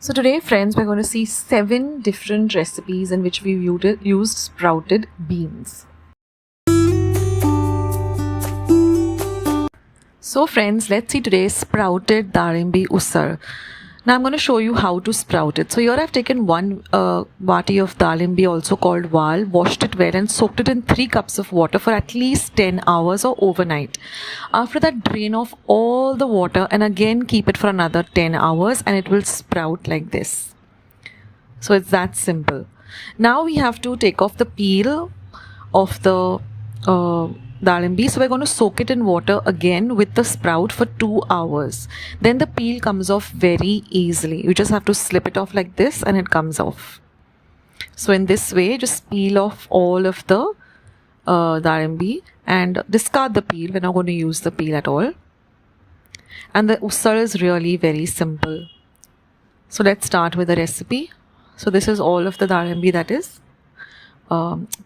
So today, friends, we're going to see 7 different recipes in which we've used sprouted beans. So friends, let's see today's sprouted Dalimbi Usal. Now I'm going to show you how to sprout it. So here I've taken one vati of Dalimbi, also called val, washed it well and soaked it in 3 cups of water for at least 10 hours or overnight. After that, drain off all the water and again keep it for another 10 hours and it will sprout like this. So it's that simple. Now we have to take off the peel of the Dalimbi. So we're going to soak it in water again with the sprout for 2 hours. Then the peel comes off very easily. You just have to slip it off like this and it comes off. So in this way, just peel off all of the Dalimbi and discard the peel. We're not going to use the peel at all. And the usal is really very simple. So let's start with the recipe. So this is all of the Dalimbi that is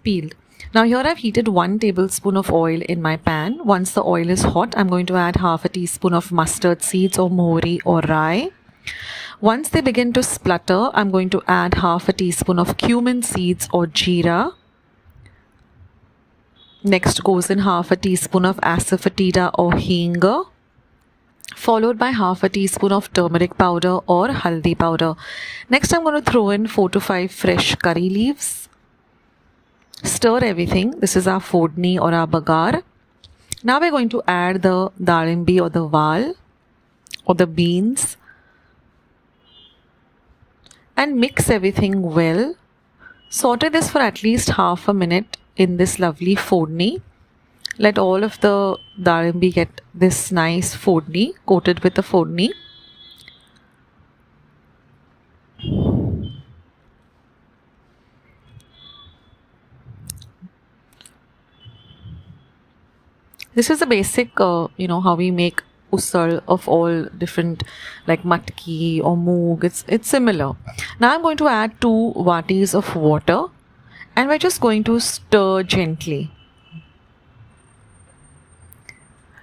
peeled. Now here I've heated 1 tablespoon of oil in my pan. Once the oil is hot, I'm going to add half a teaspoon of mustard seeds or mohri or rye. Once they begin to splutter, I'm going to add half a teaspoon of cumin seeds or jeera. Next goes in half a teaspoon of asafoetida or hinga, followed by half a teaspoon of turmeric powder or haldi powder. Next I'm going to throw in 4 to 5 fresh curry leaves. Stir everything. This is our fodni or our bagar. Now we're going to add the dalimbi or the val or the beans and mix everything well. Saute this for at least half a minute in this lovely fodni. Let all of the dalimbi get this nice fodni, coated with the fodni. This is a basic, how we make usal of all different, like Matki or Moong. It's similar. Now I'm going to add 2 vatis of water and we're just going to stir gently.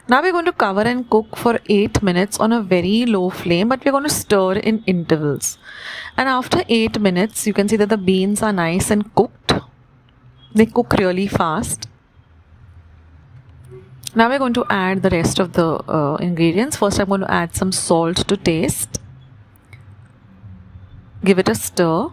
Now we're going to cover and cook for 8 minutes on a very low flame, but we're going to stir in intervals. And after 8 minutes, you can see that the beans are nice and cooked. They cook really fast. Now we're going to add the rest of the ingredients. First I'm going to add some salt to taste. Give it a stir.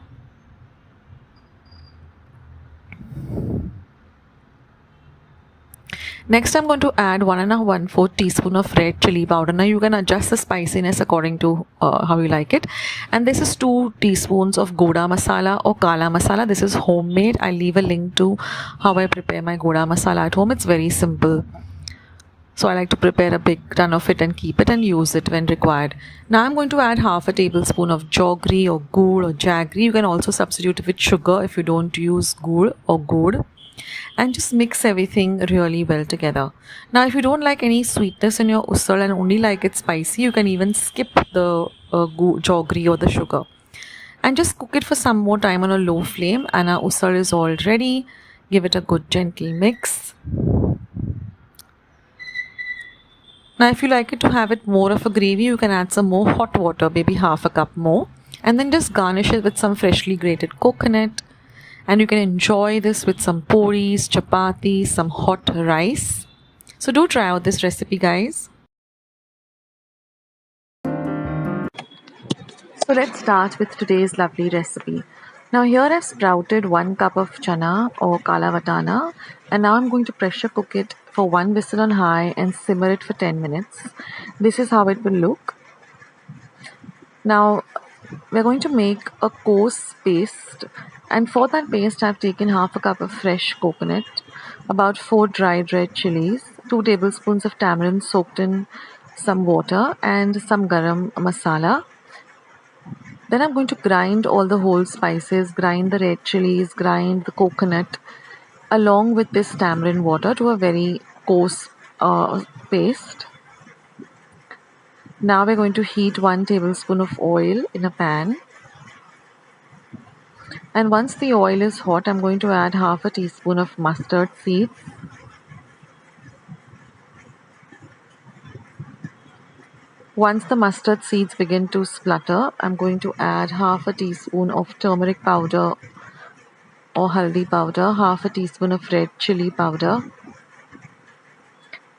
Next I'm going to add 1 1/4 teaspoon of red chili powder. Now you can adjust the spiciness according to how you like it. And this is 2 teaspoons of goda masala or kala masala. This is homemade. I'll leave a link to how I prepare my goda masala at home. It's very simple. So I like to prepare a big ton of it and keep it and use it when required. Now I'm going to add half a tablespoon of jaggery or gur or jaggery. You can also substitute it with sugar if you don't use gur or gur. And just mix everything really well together. Now if you don't like any sweetness in your usal and only like it spicy, you can even skip the jaggery or the sugar. And just cook it for some more time on a low flame and our usal is all ready. Give it a good gentle mix. Now if you like it to have it more of a gravy, you can add some more hot water, maybe half a cup more. And then just garnish it with some freshly grated coconut. And you can enjoy this with some puris, chapati, some hot rice. So do try out this recipe, guys. So let's start with today's lovely recipe. Now here I've sprouted 1 cup of chana or kala vatana, and now I'm going to pressure cook it for 1 whistle on high and simmer it for 10 minutes. This is how it will look. Now we're going to make a coarse paste, and for that paste I've taken half a cup of fresh coconut, about 4 dried red chilies, 2 tablespoons of tamarind soaked in some water, and some garam masala. Then I'm going to grind all the whole spices, grind the red chilies, grind the coconut along with this tamarind water to a very coarse paste. Now we're going to heat 1 tablespoon of oil in a pan. And once the oil is hot, I'm going to add half a teaspoon of mustard seeds. Once the mustard seeds begin to splutter, I'm going to add half a teaspoon of turmeric powder or haldi powder, half a teaspoon of red chili powder.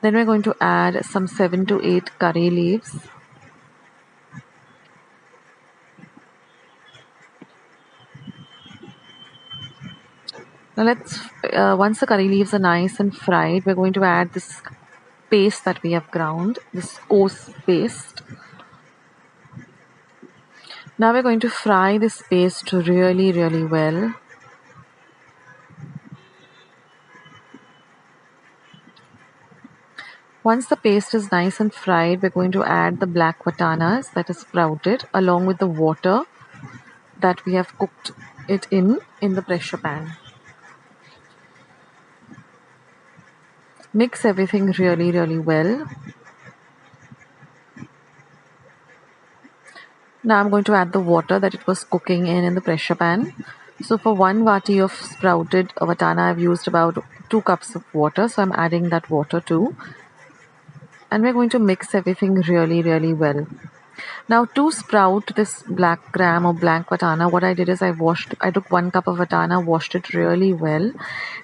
Then we're going to add some 7 to 8 curry leaves. Now once the curry leaves are nice and fried, we're going to add this paste that we have ground, this coarse paste. Now we're going to fry this paste really, really well. Once the paste is nice and fried, we're going to add the black vatanas that is sprouted along with the water that we have cooked it in the pressure pan. Mix everything really, really well. Now I'm going to add the water that it was cooking in the pressure pan. So for 1 vati of sprouted vatana, I've used about 2 cups of water. So I'm adding that water too. And we're going to mix everything really, really well. Now to sprout this black gram or black vatana, what I did is I took 1 cup of vatana, washed it really well,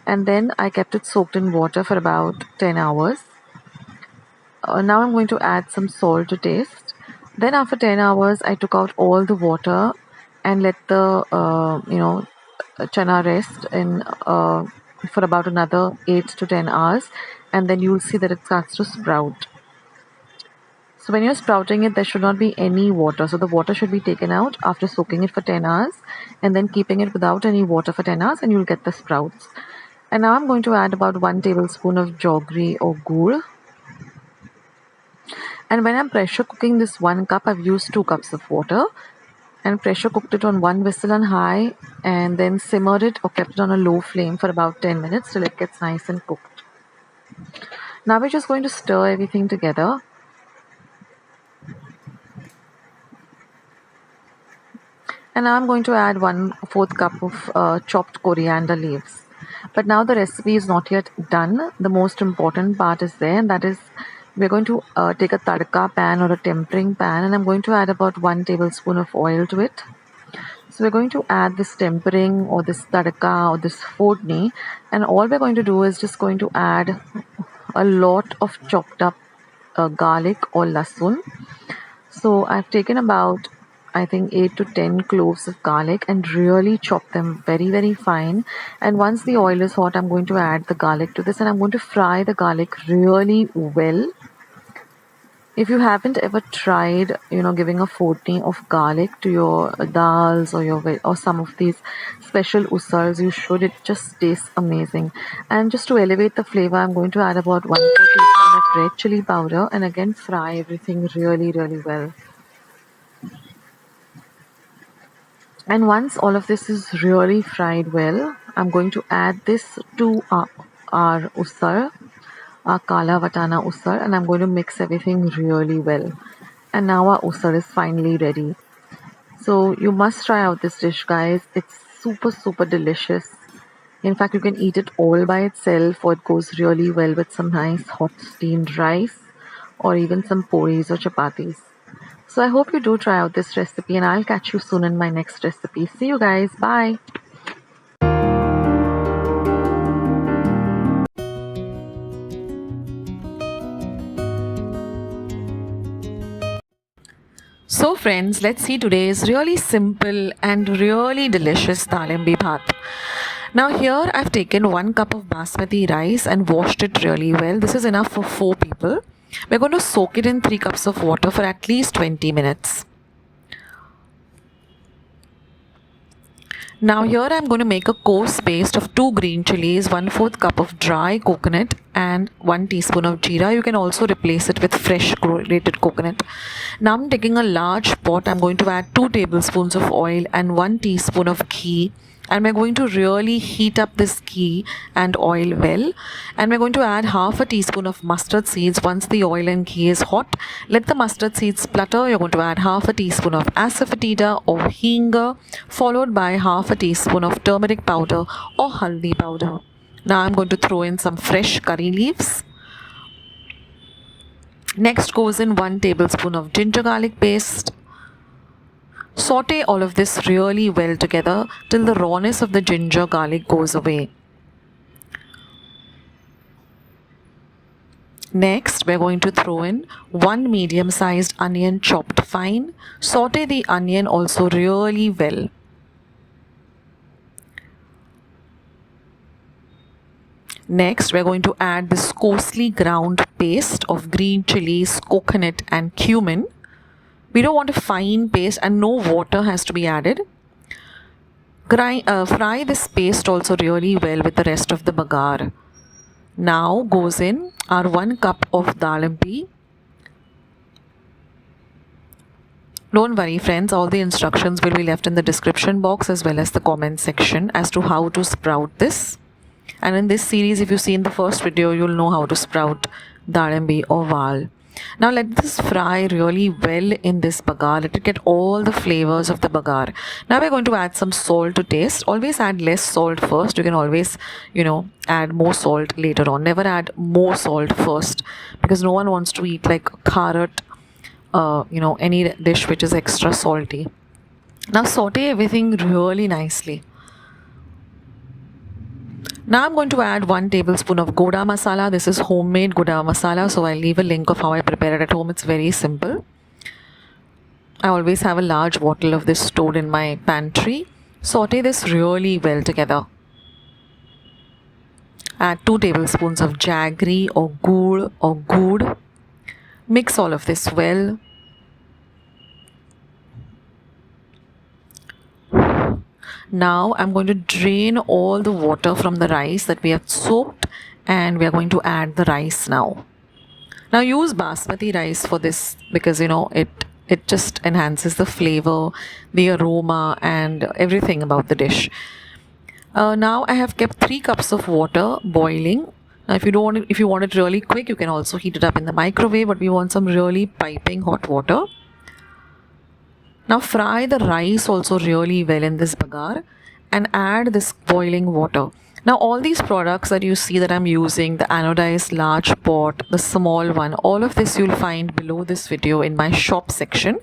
and then I kept it soaked in water for about 10 hours. Now I'm going to add some salt to taste. Then after 10 hours, I took out all the water and let the chana rest for about another 8 to 10 hours, and then you'll see that it starts to sprout. So when you're sprouting it, there should not be any water. So the water should be taken out after soaking it for 10 hours and then keeping it without any water for 10 hours, and you'll get the sprouts. And now I'm going to add about 1 tablespoon of jaggery or gur. And when I'm pressure cooking this 1 cup, I've used 2 cups of water and pressure cooked it on 1 whistle on high and then simmered it or kept it on a low flame for about 10 minutes till it gets nice and cooked. Now we're just going to stir everything together. And now I'm going to add 1/4 cup of chopped coriander leaves. But now the recipe is not yet done. The most important part is there, and that is we're going to take a tadka pan or a tempering pan, and I'm going to add about 1 tablespoon of oil to it. So we're going to add this tempering or this tadka or this fodni, and all we're going to do is just going to add a lot of chopped up garlic or lasun. So I've taken about, I think, 8 to 10 cloves of garlic and really chop them very, very fine. And once the oil is hot, I'm going to add the garlic to this, and I'm going to fry the garlic really well. If you haven't ever tried, giving a fodni of garlic to your dals or some of these special usals, you should. It just tastes amazing. And just to elevate the flavor, I'm going to add about 1/4 teaspoon of red chili powder and again fry everything really, really well. And once all of this is really fried well, I'm going to add this to our usal, our kala vatana usal, and I'm going to mix everything really well. And now our usal is finally ready. So you must try out this dish, guys. It's super, super delicious. In fact, you can eat it all by itself, or it goes really well with some nice hot steamed rice or even some puris or chapatis. So I hope you do try out this recipe, and I'll catch you soon in my next recipe. See you guys. Bye. So friends, let's see today's really simple and really delicious Dalimbi bhaat. Now here I've taken 1 cup of basmati rice and washed it really well. This is enough for 4 people. We're going to soak it in 3 cups of water for at least 20 minutes. Now here I'm going to make a coarse paste of 2 green chilies, 1/4 cup of dry coconut and 1 teaspoon of jeera. You can also replace it with fresh grated coconut. Now I'm taking a large pot. I'm going to add 2 tablespoons of oil and 1 teaspoon of ghee. And we're going to really heat up this ghee and oil well, and we're going to add half a teaspoon of mustard seeds. Once the oil and ghee is hot, let the mustard seeds splutter. You're going to add half a teaspoon of asafoetida or hinga, followed by half a teaspoon of turmeric powder or haldi powder. Now I'm going to throw in some fresh curry leaves. Next goes in 1 tablespoon of ginger garlic paste. Saute all of this really well together till the rawness of the ginger garlic goes away. Next, we're going to throw in 1 medium-sized onion chopped fine. Saute the onion also really well. Next, we're going to add this coarsely ground paste of green chilies, coconut and cumin. We don't want a fine paste and no water has to be added. Fry this paste also really well with the rest of the bagar. Now goes in our 1 cup of dalimbi. Don't worry friends, all the instructions will be left in the description box as well as the comment section as to how to sprout this. And in this series, if you see in the first video, you'll know how to sprout dalimbi or val. Now let this fry really well in this bagar. Let it get all the flavors of the bagar. Now we're going to add some salt to taste. Always add less salt first. You can always, add more salt later on. Never add more salt first because no one wants to eat like carrot, any dish which is extra salty. Now saute everything really nicely. Now I'm going to add 1 tablespoon of goda masala. This is homemade goda masala, so I'll leave a link of how I prepare it at home. It's very simple. I always have a large bottle of this stored in my pantry. Saute this really well together. Add 2 tablespoons of jaggery or gur or good. Mix all of this well. Now I'm going to drain all the water from the rice that we have soaked and we are going to add the rice now. Now use basmati rice for this because it just enhances the flavor, the aroma and everything about the dish. Now I have kept 3 cups of water boiling. Now if you want it really quick, you can also heat it up in the microwave, but we want some really piping hot water. Now fry the rice also really well in this bagar and add this boiling water. Now all these products that you see that I'm using, the anodized large pot, the small one, all of this you'll find below this video in my shop section.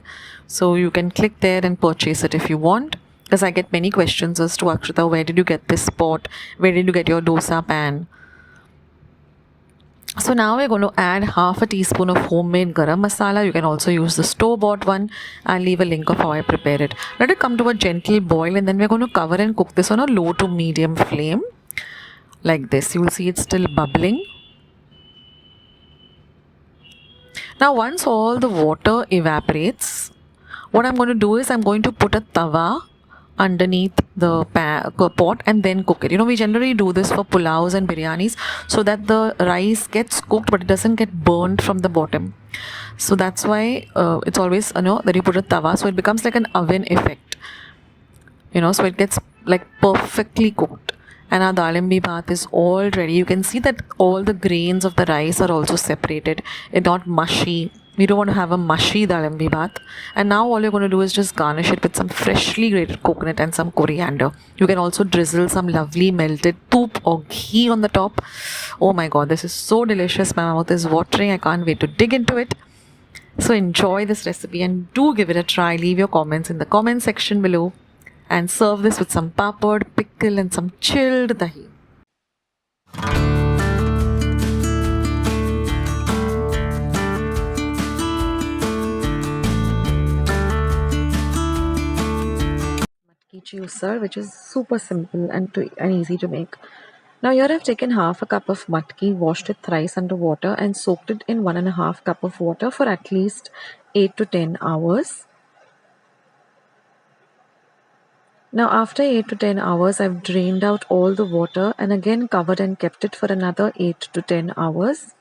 So you can click there and purchase it if you want. Because I get many questions as to Akshata, where did you get this pot? Where did you get your dosa pan? So now we're going to add half a teaspoon of homemade garam masala. You can also use the store-bought one. I'll leave a link of how I prepare it. Let it come to a gentle boil and then we're going to cover and cook this on a low to medium flame. Like this. You will see it's still bubbling. Now once all the water evaporates, what I'm going to do is I'm going to put a tawa underneath the pot and then cook it. We generally do this for pulaus and biryanis so that the rice gets cooked but it doesn't get burned from the bottom. So that's why it's always that you put a tawa, so it becomes like an oven effect. So it gets like perfectly cooked. And our dalimbi bhaat is all ready. You can see that all the grains of the rice are also separated. It's not mushy. We don't want to have a mushy dalimbi bhaat. And now all you're going to do is just garnish it with some freshly grated coconut and some coriander. You can also drizzle some lovely melted toop or ghee on the top. Oh my god, this is so delicious. My mouth is watering. I can't wait to dig into it. So enjoy this recipe and do give it a try. Leave your comments in the comment section below. And serve this with some papad, pickle and some chilled dahi. Matki Usal, which is super simple and easy to make. Now here I've taken half a cup of matki, washed it thrice under water and soaked it in 1.5 cup of water for at least 8 to 10 hours. Now after 8 to 10 hours, I've drained out all the water and again covered and kept it for another 8 to 10 hours.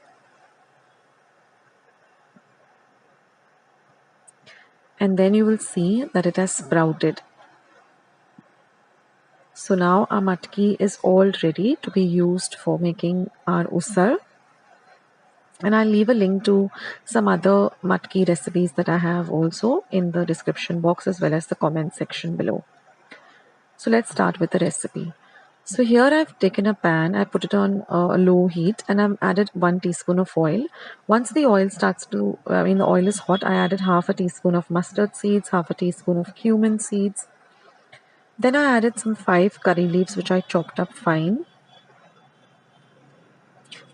And then you will see that it has sprouted. So now our matki is all ready to be used for making our usal. And I'll leave a link to some other matki recipes that I have also in the description box as well as the comment section below. So let's start with the recipe. So here I've taken a pan, I put it on a low heat and I've added 1 teaspoon of oil. Once the oil starts to, the oil is hot, I added half a teaspoon of mustard seeds, half a teaspoon of cumin seeds. Then I added some 5 curry leaves which I chopped up fine.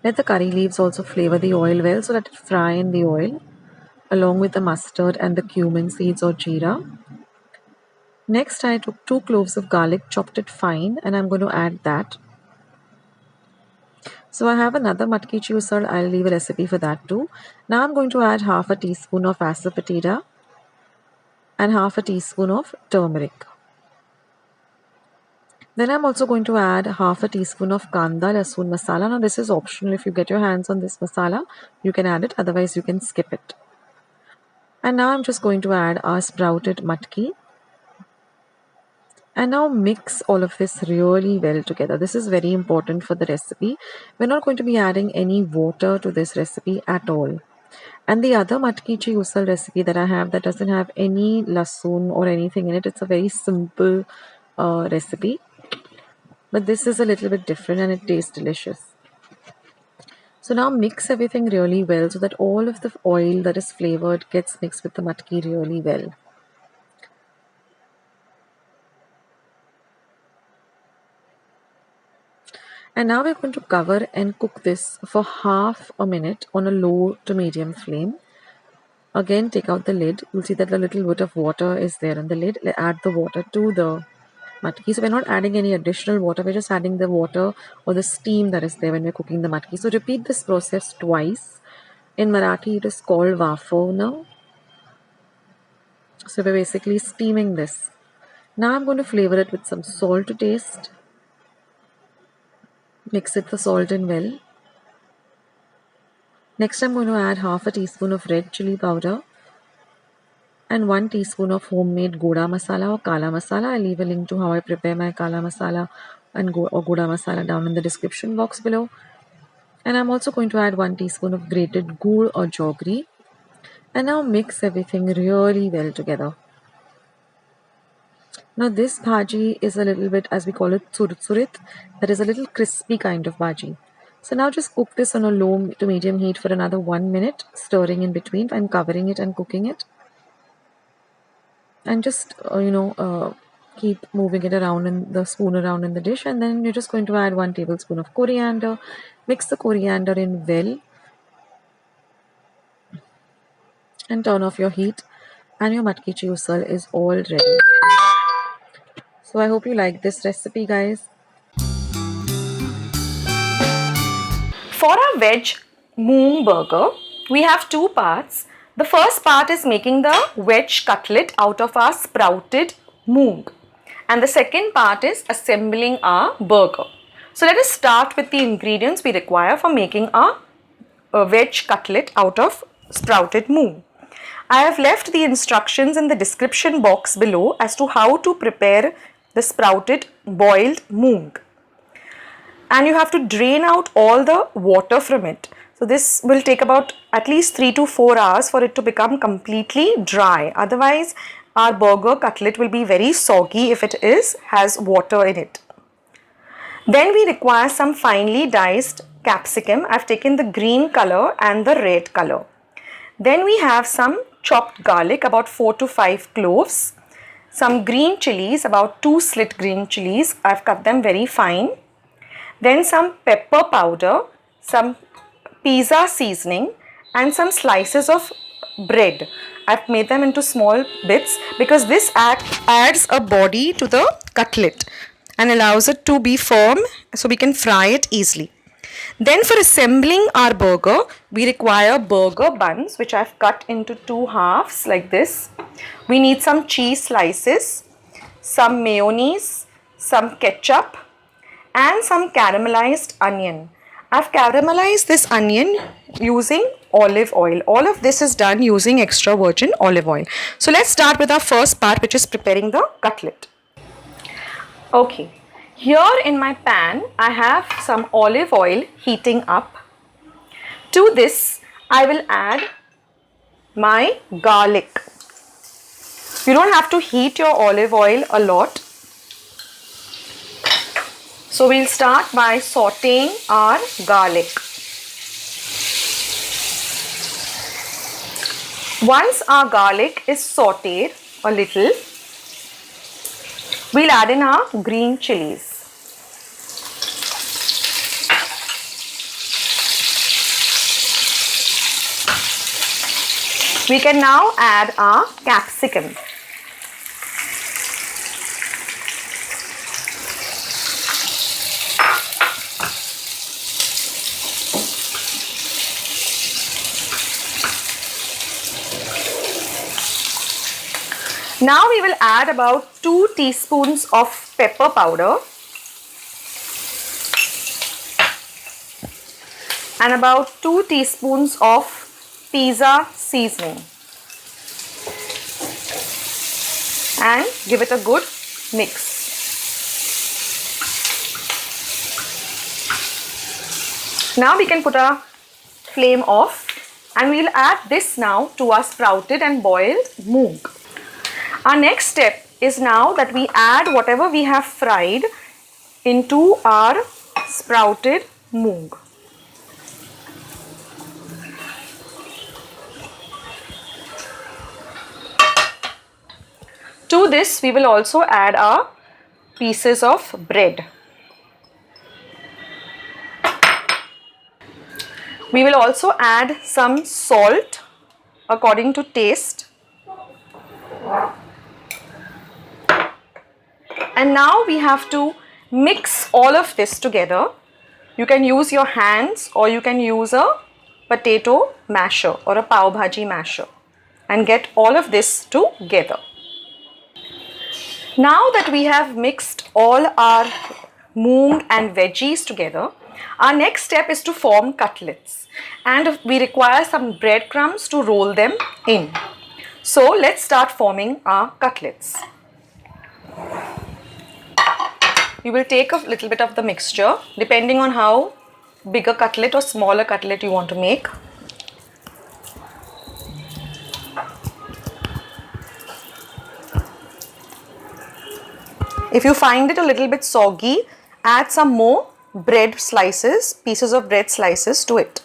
Let the curry leaves also flavor the oil well, so let it fry in the oil along with the mustard and the cumin seeds or jeera. Next I took 2 cloves of garlic, chopped it fine, and I'm going to add that. So I have another Matki Usal, I'll leave a recipe for that too. Now I'm going to add half a teaspoon of asafoetida and half a teaspoon of turmeric. Then I'm also going to add half a teaspoon of kanda lasoon masala. Now this is optional. If you get your hands on this masala, you can add it. Otherwise, you can skip it. And now I'm just going to add our sprouted matki. And now mix all of this really well together. This is very important for the recipe. We're not going to be adding any water to this recipe at all. And the other matki usal recipe that I have that doesn't have any lasoon or anything in it. It's a very simple recipe. But this is a little bit different and it tastes delicious. So now mix everything really well so that all of the oil that is flavored gets mixed with the matki really well. And now we're going to cover and cook this for half a minute on a low to medium flame. Again, take out the lid. You'll see that a little bit of water is there on the lid. Add the water to the matki. So we're not adding any additional water. We're just adding the water or the steam that is there when we're cooking the matki. So repeat this process twice. In Marathi, it is called wafona. So we're basically steaming this. Now I'm going to flavor it with some salt to taste. Mix it the salt in well. Next I'm going to add half a teaspoon of red chili powder and 1 teaspoon of homemade goda masala or kala masala. I'll leave a link to how I prepare my kala masala and goda masala down in the description box below. And I'm also going to add 1 teaspoon of grated gur or jaggery. And now mix everything really well together. Now this bhaji is a little bit, as we call it, sursurit. That is a little crispy kind of bhaji. So now just cook this on a low to medium heat for another 1 minute, stirring in between and covering it and cooking it. And just, keep moving it around in the spoon around in the dish. And then you're just going to add 1 tablespoon of coriander. Mix the coriander in well. And turn off your heat. And your matki usal is all ready. So I hope you like this recipe, guys. For our veg Moong burger, we have 2 parts. The first part is making the veg cutlet out of our sprouted moong. And the second part is assembling our burger. So let us start with the ingredients we require for making a veg cutlet out of sprouted moong. I have left the instructions in the description box below as to how to prepare the sprouted boiled moong. And you have to drain out all the water from it. So this will take about at least 3 to 4 hours for it to become completely dry. Otherwise, our burger cutlet will be very soggy if it has water in it. Then we require some finely diced capsicum. I've taken the green color and the red color. Then we have some chopped garlic, about 4 to 5 cloves. Some green chilies, about 2 slit green chilies. I've cut them very fine. Then some pepper powder, some pizza seasoning and some slices of bread. I've made them into small bits because this adds a body to the cutlet and allows it to be firm so we can fry it easily. Then for assembling our burger, we require burger buns which I've cut into 2 halves like this. We need some cheese slices, some mayonnaise, some ketchup and some caramelized onion. I've caramelized this onion using olive oil. All of this is done using extra virgin olive oil. So let's start with our first part, which is preparing the cutlet. Okay, here in my pan, I have some olive oil heating up. To this, I will add my garlic. You don't have to heat your olive oil a lot. So we'll start by sauteing our garlic. Once our garlic is sauteed a little, we'll add in our green chilies. We can now add our capsicum. Now we will add about 2 teaspoons of pepper powder and about 2 teaspoons of pizza seasoning and give it a good mix. Now we can put our flame off and we will add this now to our sprouted and boiled moong. Our next step is now that we add whatever we have fried into our sprouted moong. To this we will also add our pieces of bread. We will also add some salt according to taste. And now we have to mix all of this together. You can use your hands or you can use a potato masher or a pav bhaji masher and get all of this together. Now that we have mixed all our moong and veggies together, our next step is to form cutlets and we require some breadcrumbs to roll them in. So let's start forming our cutlets. You will take a little bit of the mixture depending on how big a cutlet or smaller cutlet you want to make. If you find it a little bit soggy, add some more bread slices, pieces of bread slices to it.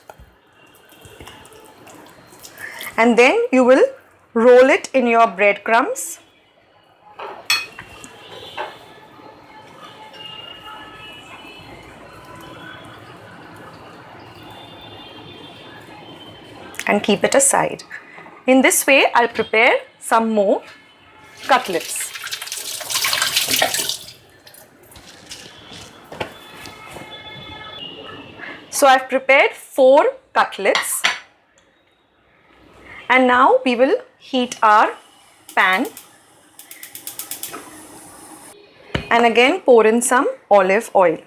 And then you will roll it in your breadcrumbs. And keep it aside. In this way, I'll prepare some more cutlets. So I've prepared 4 cutlets and now we will heat our pan and again pour in some olive oil.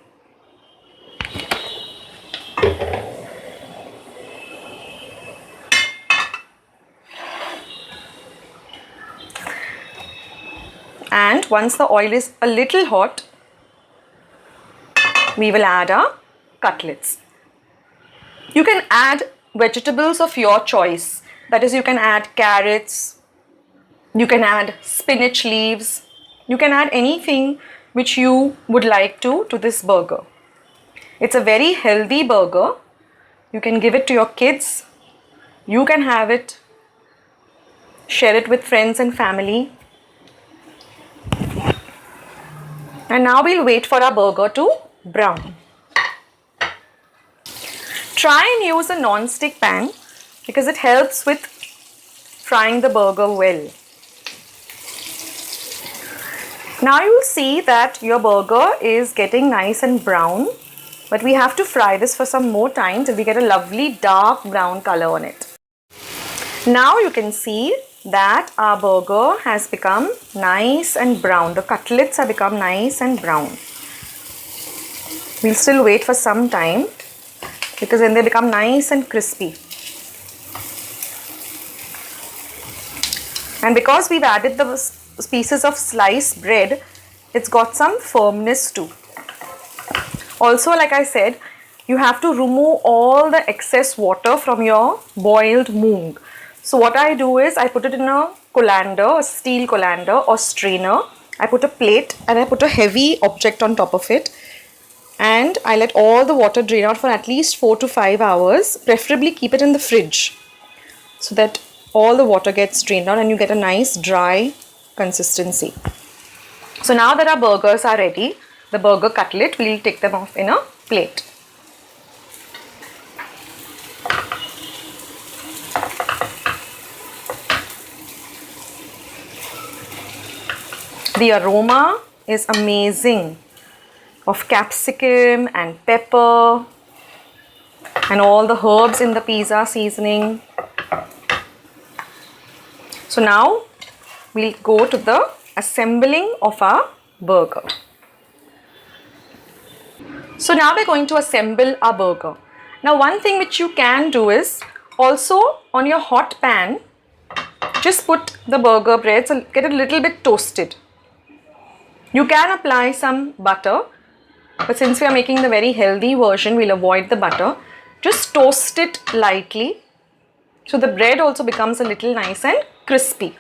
And once the oil is a little hot, we will add our cutlets. You can add vegetables of your choice. That is, you can add carrots, you can add spinach leaves, you can add anything which you would like to this burger. It's a very healthy burger. You can give it to your kids. You can have it, share it with friends and family. And now we'll wait for our burger to brown. Try and use a non-stick pan because it helps with frying the burger well. Now you will see that your burger is getting nice and brown, but we have to fry this for some more time till we get a lovely dark brown color on it. Now you can see that our burger has become nice and brown. The cutlets have become nice and brown. We'll still wait for some time because then they become nice and crispy. And because we've added the pieces of sliced bread, it's got some firmness too. Also, like I said, you have to remove all the excess water from your boiled moong. So what I do is I put it in a colander, a steel colander or strainer. I put a plate and I put a heavy object on top of it. and I let all the water drain out for at least 4 to 5 hours. Preferably keep it in the fridge so that all the water gets drained out and you get a nice dry consistency. So now that our burgers are ready, the burger cutlet, we'll take them off in a plate. The aroma is amazing of capsicum and pepper and all the herbs in the pizza seasoning. So now we'll go to the assembling of our burger. So now we're going to assemble our burger. Now one thing which you can do is also on your hot pan, just put the burger bread, so get it a little bit toasted. You can apply some butter, but since we are making the very healthy version, we'll avoid the butter. Just toast it lightly so the bread also becomes a little nice and crispy.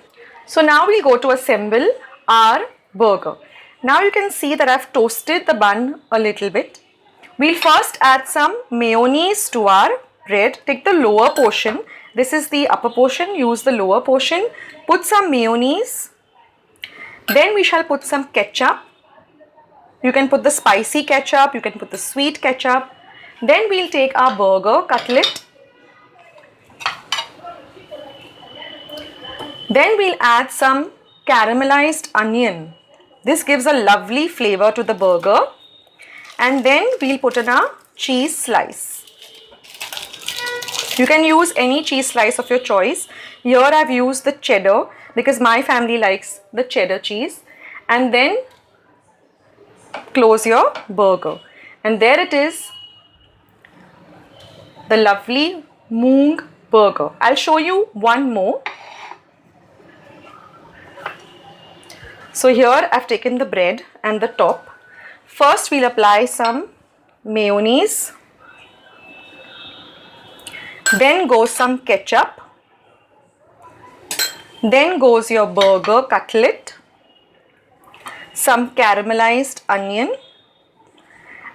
So now we'll go to assemble our burger. Now you can see that I've toasted the bun a little bit. We'll first add some mayonnaise to our bread. Take the lower portion. This is the upper portion. Use the lower portion. Put some mayonnaise. Then we shall put some ketchup. You can put the spicy ketchup, you can put the sweet ketchup. Then we'll take our burger cutlet. Then we'll add some caramelized onion. This gives a lovely flavor to the burger. And then we'll put in a cheese slice. You can use any cheese slice of your choice. Here I've used the cheddar because my family likes the cheddar cheese. And then close your burger. And there it is, the lovely Moong burger. I'll show you one more. So here I've taken the bread and the top. First we'll apply some mayonnaise. Then goes some ketchup. Then goes your burger cutlet, some caramelized onion,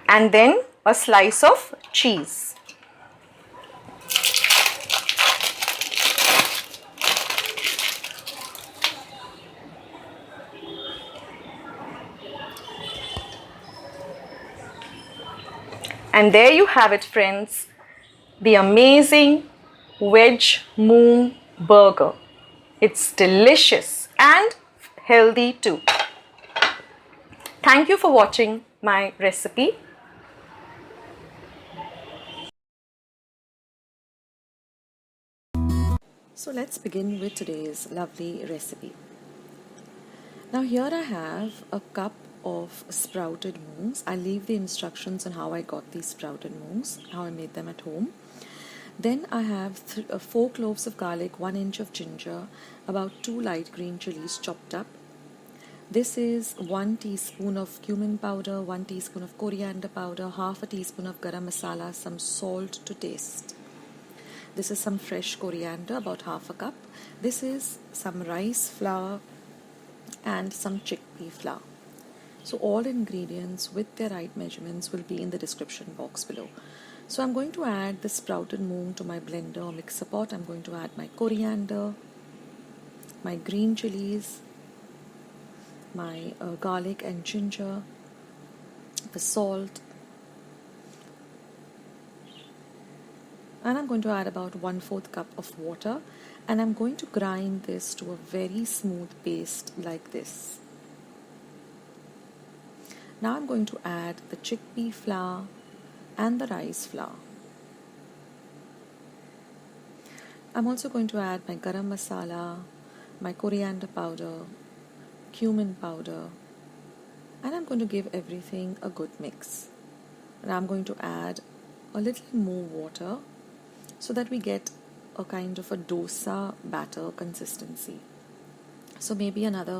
and then a slice of cheese. And there you have it, friends, the amazing veg Moong burger. It's delicious and healthy too. Thank you for watching my recipe. So let's begin with today's lovely recipe. Now here I have a cup of sprouted moongs. I'll leave the instructions on how I got these sprouted moongs, how I made them at home. Then I have 4 cloves of garlic, 1 inch of ginger, about 2 light green chilies chopped up. This is 1 teaspoon of cumin powder, 1 teaspoon of coriander powder, half a teaspoon of garam masala, some salt to taste. This is some fresh coriander, about half a cup. This is some rice flour and some chickpea flour. So all ingredients with their right measurements will be in the description box below. So I'm going to add the sprouted moong to my blender or mixer pot. I'm going to add my coriander, my green chilies, my garlic and ginger, the salt, and I'm going to add about 1/4 cup of water, and I'm going to grind this to a very smooth paste like this. Now I'm going to add the chickpea flour and the rice flour. I'm also going to add my garam masala, my coriander powder, cumin powder, and I'm going to give everything a good mix. And I'm going to add a little more water so that we get a kind of a dosa batter consistency. So maybe another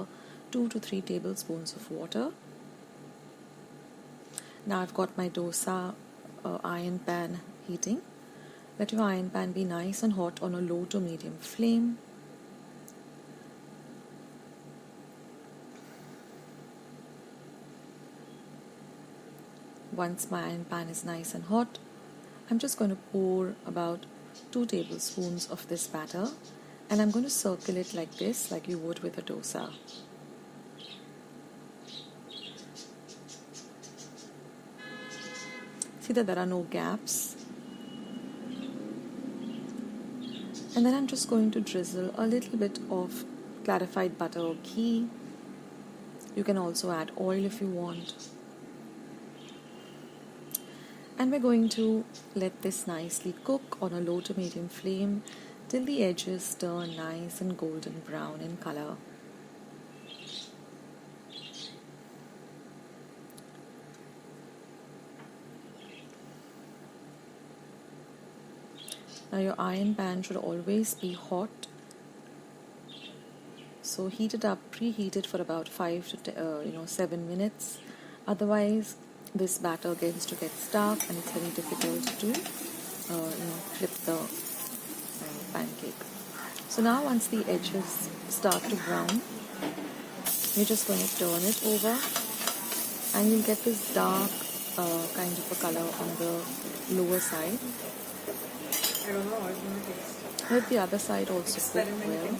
2 to 3 tablespoons of water. Now I've got my dosa iron pan heating. Let your iron pan be nice and hot on a low to medium flame. once my iron pan is nice and hot, I'm just going to pour about 2 tablespoons of this batter, and I'm going to circle it like this, like you would with a dosa. See that there are no gaps. And then I'm just going to drizzle a little bit of clarified butter or ghee. You can also add oil if you want. And we're going to let this nicely cook on a low to medium flame till the edges turn nice and golden brown in color. Now your iron pan should always be hot, so heat it up, preheat it for about 5 to 7 minutes. Otherwise, this batter begins to get stuck and it's very difficult to flip the pancake. So now once the edges start to brown, you're just going to turn it over and you'll get this dark kind of a color on the lower side. I don't know how it's going to taste. Let the other side also cook well.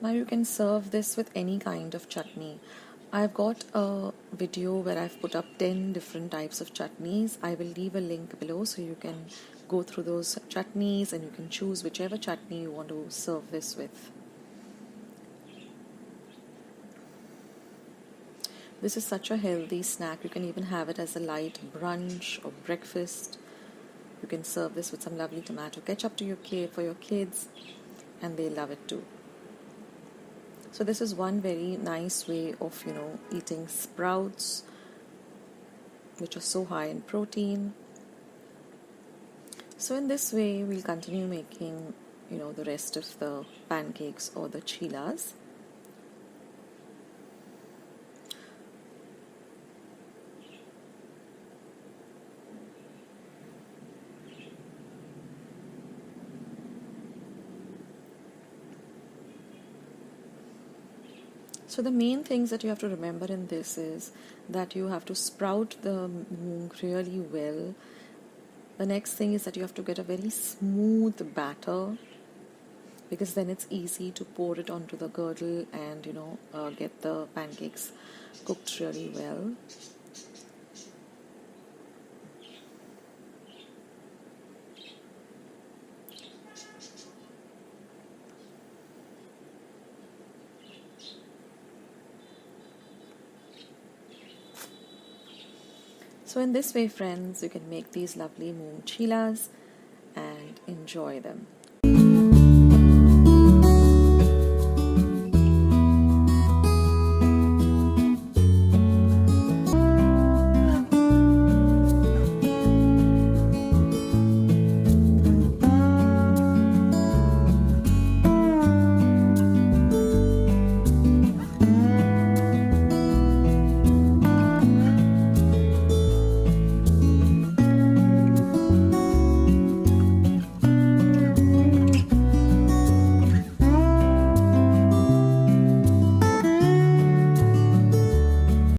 Now you can serve this with any kind of chutney. I've got a video where I've put up 10 different types of chutneys. I will leave a link below so you can go through those chutneys and you can choose whichever chutney you want to serve this with. This is such a healthy snack. You can even have it as a light brunch or breakfast. You can serve this with some lovely tomato ketchup for your kids, and they love it too. So this is one very nice way of, eating sprouts, which are so high in protein. So in this way, we'll continue making, the rest of the pancakes or the chilas. So the main things that you have to remember in this is that you have to sprout the moong really well. The next thing is that you have to get a very smooth batter, because then it's easy to pour it onto the girdle and get the pancakes cooked really well. So in this way, friends, you can make these lovely moong chilas and enjoy them.